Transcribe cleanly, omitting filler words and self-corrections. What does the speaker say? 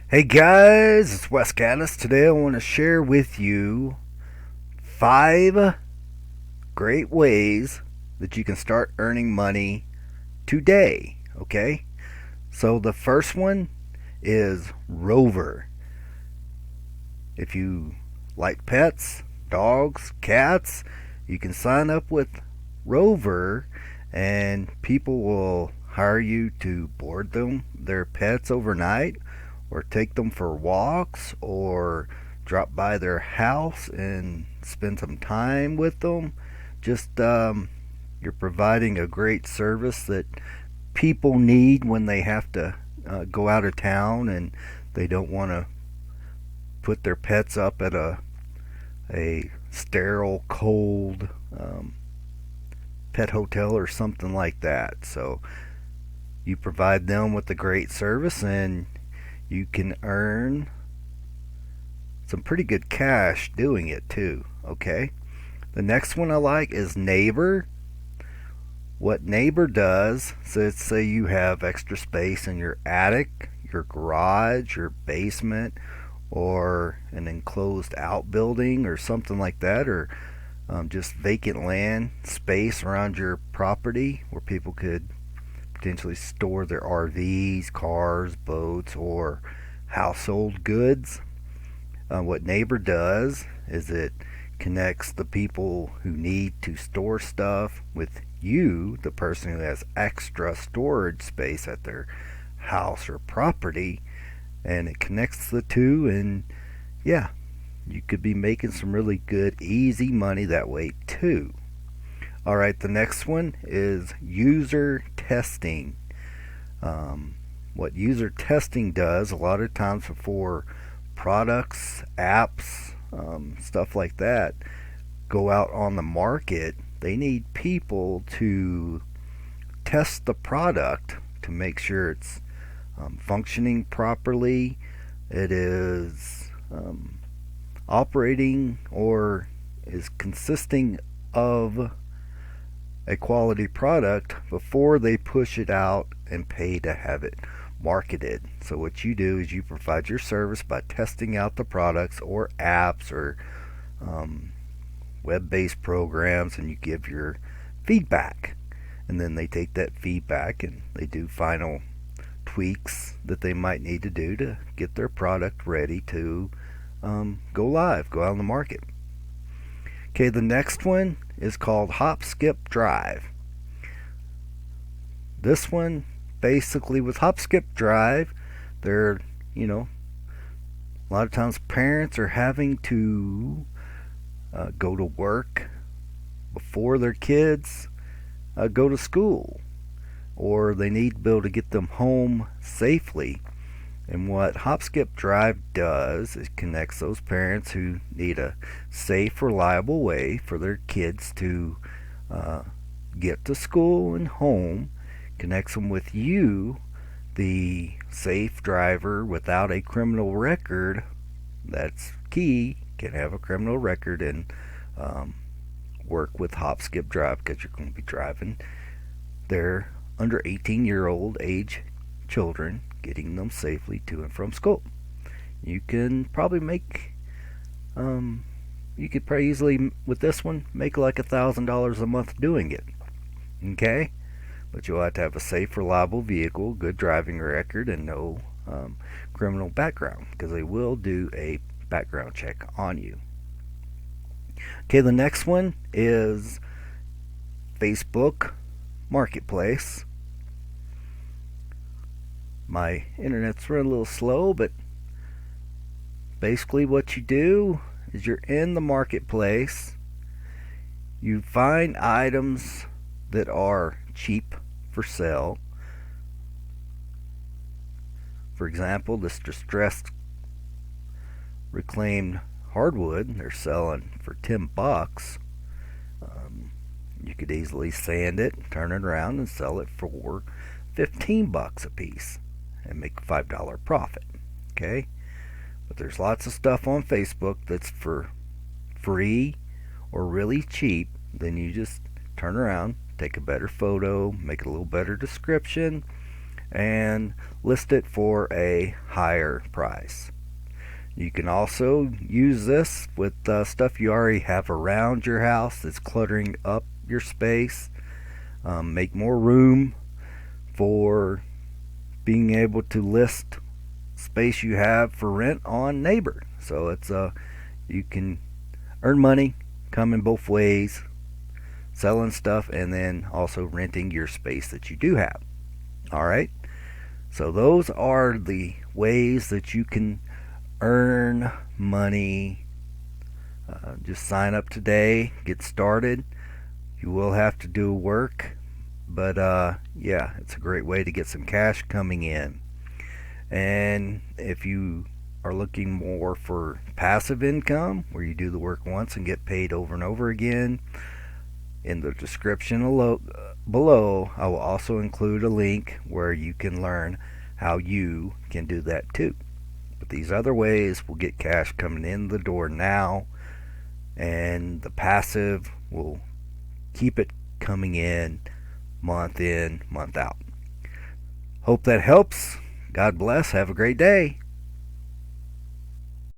Hey guys, it's Wes Gaddis. Today I want to share with you 5 great ways that you can start earning money today. Okay? So the first one is Rover. If you like pets, dogs, cats, you can sign up with Rover and people will hire you to board their pets overnight or take them for walks or drop by their house and spend some time with them. Just you're providing a great service that people need when they have to go out of town and they don't want to put their pets up at a sterile, cold pet hotel or something like that. So you provide them with a great service and you can earn some pretty good cash doing it too. Okay. The next one I like is Neighbor. What Neighbor does, so let's say you have extra space in your attic, your garage, your basement, or an enclosed outbuilding or something like that, or just vacant land space around your property where people could potentially store their RVs, cars, boats, or household goods. What Neighbor does is it connects the people who need to store stuff with you, the person who has extra storage space at their house or property, and it connects the two. And yeah, you could be making some really good, easy money that way too. All right, the next one is user testing. What user testing does a lot of times before products, apps, stuff like that go out on the market, they need people to test the product to make sure it's functioning properly, it is operating or is consisting of a quality product before they push it out and pay to have it marketed. So what you do is you provide your service by testing out the products or apps or web-based programs, and you give your feedback. And then they take that feedback and they do final tweaks that they might need to do to get their product ready to go live, go out on the market. Okay, the next one is called HopSkipDrive. This one, basically, with HopSkipDrive, they're, you know, a lot of times parents are having to go to work before their kids go to school, or they need to be able to get them home safely. And what HopSkipDrive does is connects those parents who need a safe, reliable way for their kids to uh, get to school and home, connects them with you, the safe driver without a criminal record. That's key. Can have a criminal record and um, work with HopSkipDrive because you're going to be driving their under 18-year-old age children, getting them safely to and from school. You can probably make, you could probably easily with this one make like $1,000 a month doing it. Okay, but you'll have to have a safe, reliable vehicle, good driving record, and no criminal background because they will do a background check on you. Okay, the next one is Facebook Marketplace. My internet's running a little slow, but basically what you do is you're in the marketplace, you find items that are cheap for sale. For example, this distressed reclaimed hardwood they're selling for $10. You could easily sand it, turn it around, and sell it for $15 a piece and make a $5 profit. Okay? But there's lots of stuff on Facebook that's for free or really cheap. Then you just turn around, take a better photo, make a little better description, and list it for a higher price. You can also use this with stuff you already have around your house that's cluttering up your space. Make more room for being able to list space you have for rent on Neighbor. So it's you can earn money coming both ways, selling stuff and then also renting your space that you do have. All right. So those are the ways that you can earn money. Just sign up today, get started. You will have to do work, but yeah, it's a great way to get some cash coming in. And if you are looking more for passive income, where you do the work once and get paid over and over again, in the description below, I will also include a link where you can learn how you can do that too. But these other ways will get cash coming in the door now, and the passive will keep it coming in, month out. Hope that helps. God bless. Have a great day.